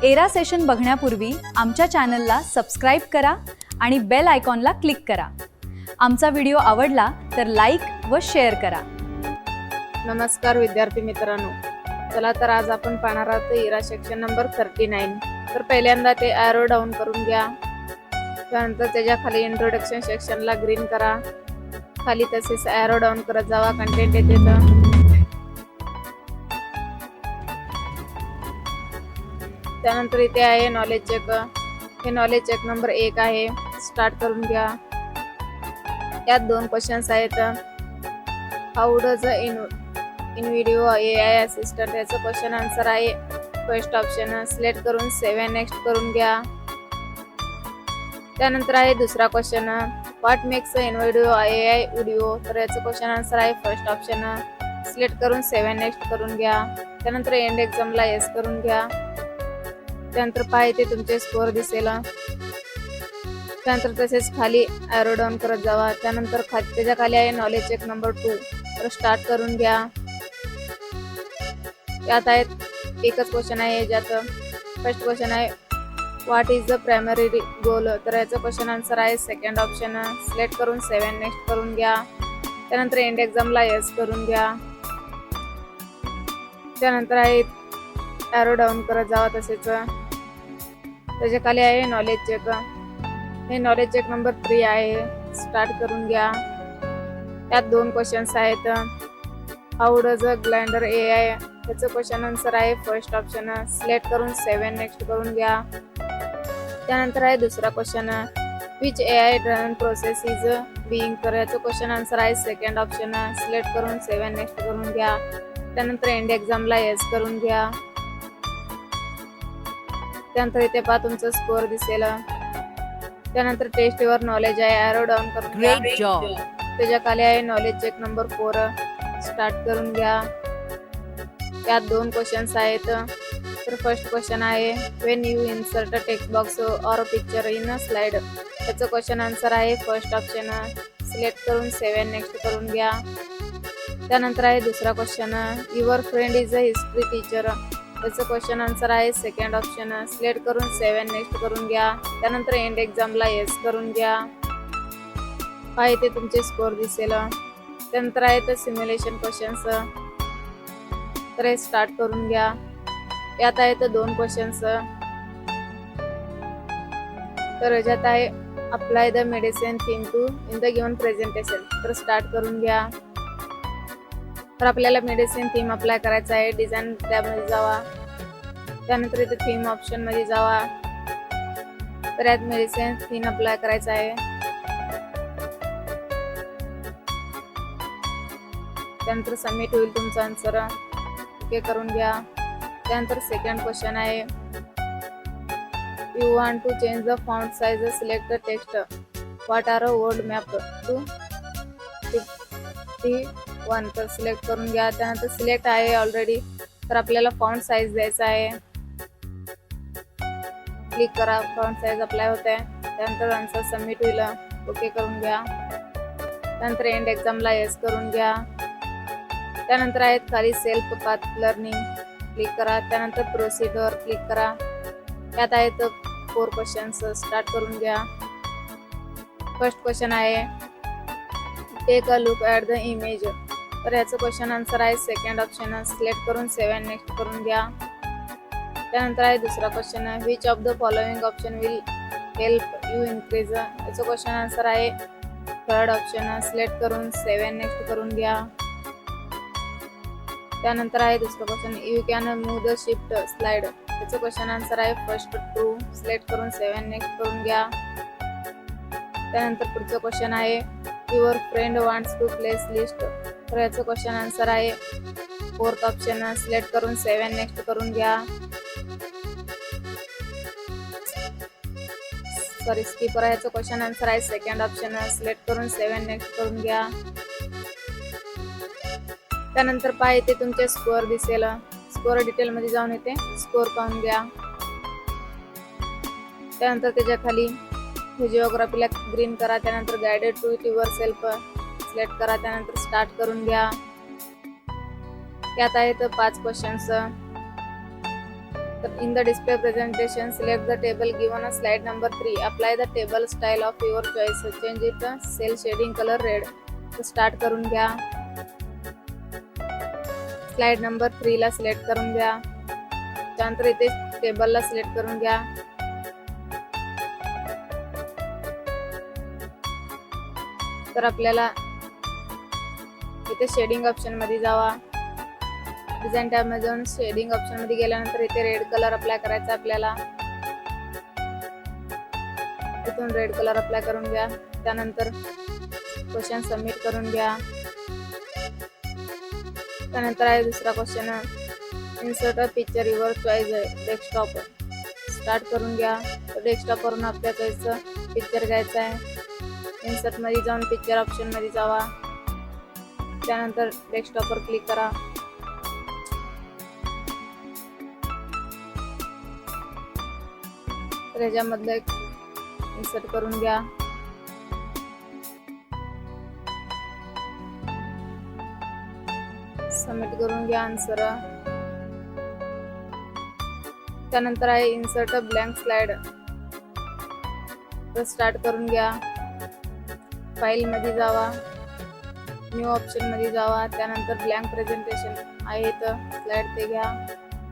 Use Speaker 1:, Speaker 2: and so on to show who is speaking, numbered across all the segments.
Speaker 1: Era session बघण्यापूर्वी आमच्या चॅनलला subscribe करा आणि बेल आयकॉनला क्लिक करा। आमचा व्हिडिओ आवडला तर लाईक व शेअर करा।
Speaker 2: नमस्कार विद्यार्थी मित्रांनो, चला तर आज आपण पाहणार आहोत एरा सेक्शन नंबर 39। तर पहिल्यांदा ते ॲरो डाऊन करून घ्या। त्यानंतर त्याच्या खाली इंट्रोडक्शन सेक्शनला ग्रीन करा, खाली तसेच ॲरो डाऊन करत जावा। कंटेंट येते तर त्यानंतर इथे आहे नॉलेज चेक। हे नॉलेज चेक नंबर 1 आहे, स्टार्ट करून घ्या। यात 2 क्वेश्चन्स आहेत। How does in video AI assistant, याचं क्वेश्चन आन्सर आहे फर्स्ट ऑप्शन। सिलेक्ट करून सेव्ह नेक्स्ट करून घ्या। त्यानंतर आहे दुसरा question, what makes in video AI video, तर याचं क्वेश्चन आन्सर आहे फर्स्ट ऑप्शन। सिलेक्ट करून सेव्ह नेक्स्ट करून घ्या। त्यानंतर एंड एक्झामला येस करून घ्या। त्यानंतर पहा इथे तुमचे स्कोअर दिसेल। त्यानंतर तसेच खाली ॲरो डाऊन करत जावा। त्यानंतर त्याच्या खाली आहे नॉलेज चेक नंबर 2, तर स्टार्ट करून घ्या। यात आहेत एकच क्वेश्चन आहे, ज्यात फर्स्ट क्वेश्चन आहे व्हॉट इज द प्रायमरी गोल, तर याचं क्वेश्चन आन्सर आहे सेकंड ऑप्शन। सिलेक्ट करून सेव्ह नेक्स्ट करून घ्या। त्यानंतर एंड एक्झामला येस करून घ्या। त्यानंतर आहे ॲरो डाऊन करत जावा। तसेच त्याच्या खाली आहे नॉलेज चेक। हे नॉलेज चेक नंबर 3 आहे, स्टार्ट करून घ्या। यात 2 क्वेश्चन्स आहेत। हाऊ डज ग्लाइंडर AI, याचं क्वेश्चन आन्सर आहे फर्स्ट ऑप्शन। सिलेक्ट करून सेव्ह नेक्स्ट करून घ्या। त्यानंतर आहे दुसरा question, which AI driven process is being, तर याचं क्वेश्चन आन्सर आहे सेकंड ऑप्शन। सिलेक्ट करून सेव्ह नेक्स्ट करून घ्या। त्यानंतर एंड एक्झामला येस करून घ्या। त्यानंतर इथे पहा तुमचा स्कोअर दिसेल। त्यानंतर टेस्ट युअर नॉलेज आहे, ॲरो डाऊन करून घ्या।
Speaker 1: Great job.
Speaker 2: त्याच्या खाली आहे नॉलेज चेक नंबर 4, स्टार्ट करून घ्या। यात 2 क्वेश्चन्स आहेत। तर फर्स्ट क्वेश्चन आहे when you insert a text box or picture in a slide, त्याचं क्वेश्चन आन्सर आहे फर्स्ट ऑप्शन। सिलेक्ट करून सेव्ह नेक्स्ट करून घ्या। त्यानंतर आहे दुसरा question, your friend is a history teacher, त्याचं क्वेश्चन आन्सर आहे सेकंड ऑप्शन। सिलेक्ट करून सेव्ह नेक्स्ट करून घ्या। त्यानंतर एंड एक्झामला येस करून घ्या। पहा इथे तुमचे स्कोअर दिसेल। त्यानंतर आहेत सिम्युलेशन क्वेश्चन्स, तर हे स्टार्ट करून घ्या। यात आहेत 2 क्वेश्चन्स। तर याच्यात आहे apply the Madison theme to in the given presentation, तर स्टार्ट करून घ्या। तर आपल्याला मेडिसिन थीम अप्लाय करायचा आहे। डिझाईन टॅबमध्ये जावा। त्यानंतर इथे थीम ऑप्शन मध्ये जावा। तर यात मेडिसिन थीम अप्लाय करायचा आहे। त्यानंतर सबमिट होईल तुमचा आन्सर, ओके करून घ्या। त्यानंतर सेकंड क्वेश्चन आहे you want to change the font size, select text what are a word map to 51, तर सिलेक्ट करून घ्या। त्यानंतर सिलेक्ट आहे ऑलरेडी, तर आपल्याला फॉन्ट साइज द्यायचा आहे। क्लिक करा, फॉन्ट साइज अप्लाय होत आहे। त्यानंतर आन्सर सबमिट होईल, ओके करून घ्या। त्यानंतर एंड एक्झामला येस करून घ्या। त्यानंतर आहेत खाली सेल्फ पाथ लर्निंग, क्लिक करा। त्यानंतर प्रोसिडर क्लिक करा। यात आहेत 4 क्वेश्चन्स, स्टार्ट करून घ्या। फर्स्ट क्वेश्चन आहे take a look at the image, तर याचं क्वेश्चन आन्सर आहे सेकंड ऑप्शन। सिलेक्ट करून सेव्ह नेक्स्ट करून घ्या। त्यानंतर आहे दुसरा question, which of the following option will help you increase, याचं क्वेश्चन आन्सर आहे थर्ड ऑप्शन। सिलेक्ट करून सेव्ह नेक्स्ट करून घ्या। त्यानंतर आहे दुसरा question, you can move the shift slide, याचं क्वेश्चन आन्सर आहे फर्स्ट 2। सिलेक्ट करून सेव्ह नेक्स्ट करून घ्या। त्यानंतर पुढचं क्वेश्चन आहे your friend wants to place list, तर याचं क्वेश्चन आन्सर आहे फोर्थ ऑप्शन। सिलेक्ट करून सेव्ह नेक्स्ट करून घ्या। सॉरी स्किपर आहे, याचं क्वेश्चन आन्सर आहे सेकंड ऑप्शन। सिलेक्ट करून सेव्ह नेक्स्ट करून घ्या। त्यानंतर पहा इथे तुमचे स्कोअर दिसेल। स्कोअर डिटेल मध्ये जाऊन इथे स्कोअर पाहून घ्या। त्यानंतर त्याच्या खाली जिओग्राफीला ग्रीन करा। त्यानंतर guided to yourself select करा। त्यानंतर स्टार्ट करून घ्या। यात आहेत 5 क्वेश्चन्स। तर in the display presentation select the table given a slide number 3. Apply the table style of your choice. Change it cell shading colour red. तर start करून घ्या. स्लाइड नंबर 3 ला सिलेक्ट करून घ्या. त्यानंतर इथे टेबलला सिलेक्ट करून घ्या. तर आपल्याला इथे शेडिंग ऑप्शन मध्ये जावा. डिझाईन टॅब मध्ये जाऊन शेडिंग ऑप्शन मध्ये गेल्यानंतर इथे रेड कलर अप्लाय करायचा आपल्याला. इथून रेड कलर अप्लाय करून घ्या. त्यानंतर क्वेश्चन सबमिट करून घ्या. त्यानंतर आहे दुसरा question, insert a picture your choice desktop. Start करून घ्या. तर डेस्कटॉप वरून आपल्या चॉईसचं पिक्चर घ्यायचं आहे. इन्सर्ट मध्ये जाऊन पिक्चर ऑप्शन मध्ये जावा. त्यानंतर डेस्कटॉपवर क्लिक करा. तर ह्याच्यामधलं एक इन्सर्ट करून घ्या. सबमिट करून घ्या आन्सर. त्यानंतर आहे इन्सर्ट अ ब्लँक स्लाइड. तर स्टार्ट करून घ्या. फाईल मध्ये जावा. न्यू ऑप्शन मध्ये जावा. त्यानंतर ब्लँक प्रेझेंटेशन आहे तर स्लाइड ते घ्या.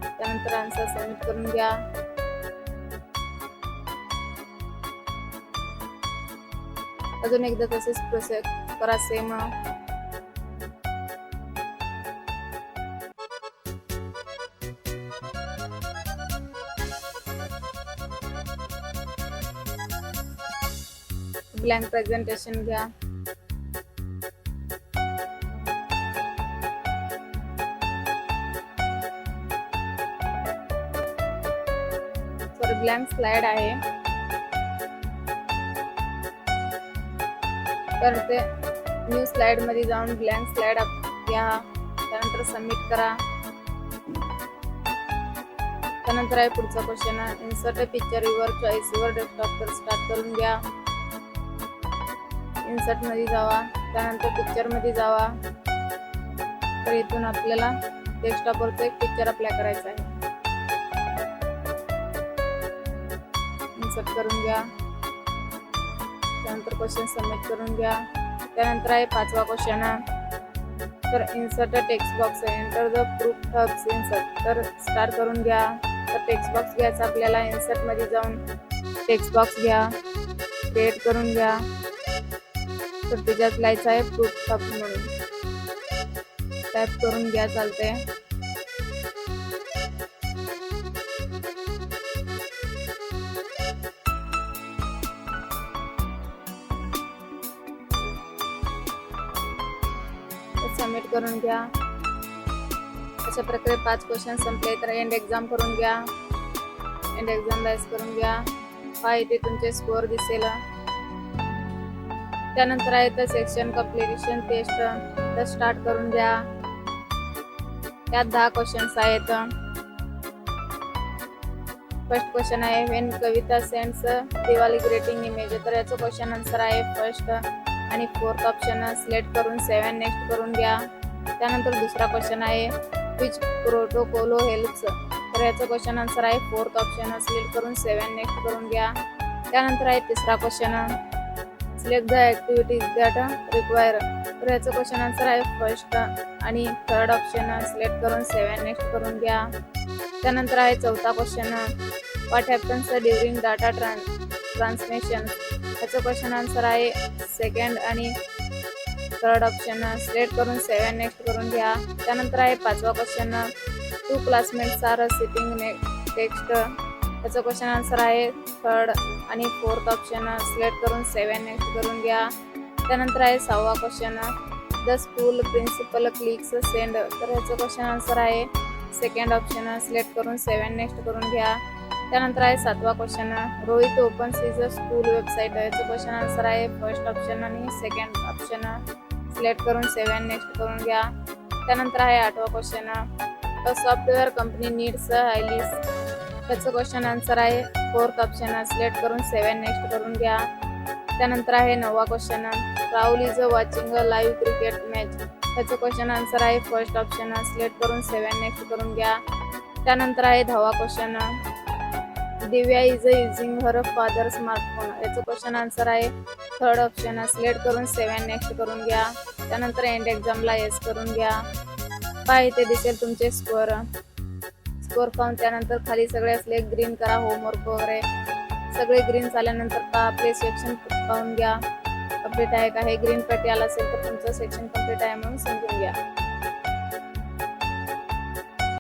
Speaker 2: त्यानंतर आन्सर सबमिट करून घ्या. अजून एकदा तसेच प्रोसेस करा सेम. ब्लँक प्रेझेंटेशन घ्या. ब्लँक स्लाइड आहे तर ते न्यू स्लाइड मध्ये जाऊन ब्लँक स्लाइड घ्या. त्यानंतर सबमिट करा. त्यानंतर आहे पुढचा question, insert a picture your choice your desktop. तर स्टार्ट करून घ्या. इन्सर्ट मध्ये जावा. त्यानंतर पिक्चर मध्ये जावा. तर इथून आपल्याला डेस्कटॉपवरचा एक पिक्चर अप्लाय करायचा आहे. इन्सर्ट करून घ्या. त्यानंतर क्वेश्चन सबमिट करून घ्या. त्यानंतर आहे पाचवा क्वेश्चन, तर insert a text box. Enter the proof hubs insert. तर स्टार्ट करून घ्या. तर टेक्स्ट बॉक्स घ्यायचा आपल्याला. इन्सर्ट मध्ये जाऊन टेक्स्ट बॉक्स घ्या. क्रिएट करून घ्या. तर त्याच्यात लिहायचं आहे प्रूफ हब म्हणून. टाईप करून घ्या चालते. सबमिट करून घ्या. अशा प्रकारे 5 क्वेश्चन संपले. तर एंड एक्झाम करून घ्या. एंड एक्झाम लाईस करून घ्या. हा इथे तुमचे स्कोअर दिसेल. त्यानंतर आहे तर सेक्शन कम्प्लिटेशन टेस्ट. तर स्टार्ट करून घ्या. त्यात 10 क्वेश्चन्स आहेत. फर्स्ट क्वेश्चन आहे when Kavita sends Diwali greeting image. तर याचं क्वेश्चन आन्सर आहे फर्स्ट आणि फोर्थ ऑप्शन सिलेक्ट करून 7 नेक्स्ट करून घ्या. त्यानंतर दुसरा क्वेश्चन आहे विच प्रोटोकॉल हेल्प्स. तर याचं क्वेश्चन आन्सर आहे फोर्थ ऑप्शन सिलेक्ट करून 7 नेक्स्ट करून घ्या. त्यानंतर आहे तिसरा question select the activities that require. तर याचं क्वेश्चन आन्सर आहे फर्स्ट आणि थर्ड ऑप्शन सिलेक्ट करून 7 नेक्स्ट करून घ्या. त्यानंतर आहे चौथा question what happens during data transmission. याचं क्वेश्चन आन्सर आहे सेकंड आणि थर्ड ऑप्शन सिलेक्ट करून 7 नेक्स्ट करून घ्या. त्यानंतर आहे पाचवा question 2 classmates R sitting text. याचं क्वेश्चन आन्सर आहे थर्ड आणि फोर्थ ऑप्शन सिलेक्ट करून 7 नेक्स्ट करून घ्या. त्यानंतर आहे 6वा question the school principal clicks send. तर याचं क्वेश्चन आन्सर आहे सेकंड ऑप्शन सिलेक्ट करून 7 नेक्स्ट करून घ्या. त्यानंतर आहे 7वा question Rohit opens his school website. याचं क्वेश्चन आन्सर आहे फर्स्ट ऑप्शन आणि सेकंड ऑप्शन सिलेक्ट करून 7 नेक्स्ट करून घ्या. त्यानंतर आहे 8वा question a software company needs हायलिस. याचं क्वेश्चन आन्सर आहे फोर्थ ऑप्शन सिलेक्ट करून 7 नेक्स्ट करून घ्या. त्यानंतर आहे 9वा question Rahul is watching a live cricket match. याचं क्वेश्चन आन्सर आहे फर्स्ट ऑप्शन सिलेक्ट करून 7 नेक्स्ट करून घ्या. त्यानंतर आहे 10वा question. Divya is using her father smartphone. याचं क्वेश्चन आन्सर आहे थर्ड ऑप्शन. सिलेक्ट करून 7 नेक्स्ट करून घ्या. त्यानंतर एंड एक्झामला येस करून घ्या. पहा इथे दिसेल तुमचे स्कोअर पाहून त्यानंतर खाली सगळे असले ग्रीन करा, होमवर्क वगैरे सगळे ग्रीन झाल्यानंतर पहा आपले सेक्शन पाहून घ्या कम्प्लीट आहे का. हे ग्रीन पट्टी आला असेल तर तुमचं सेक्शन कम्प्लीट आहे म्हणून समजून घ्या.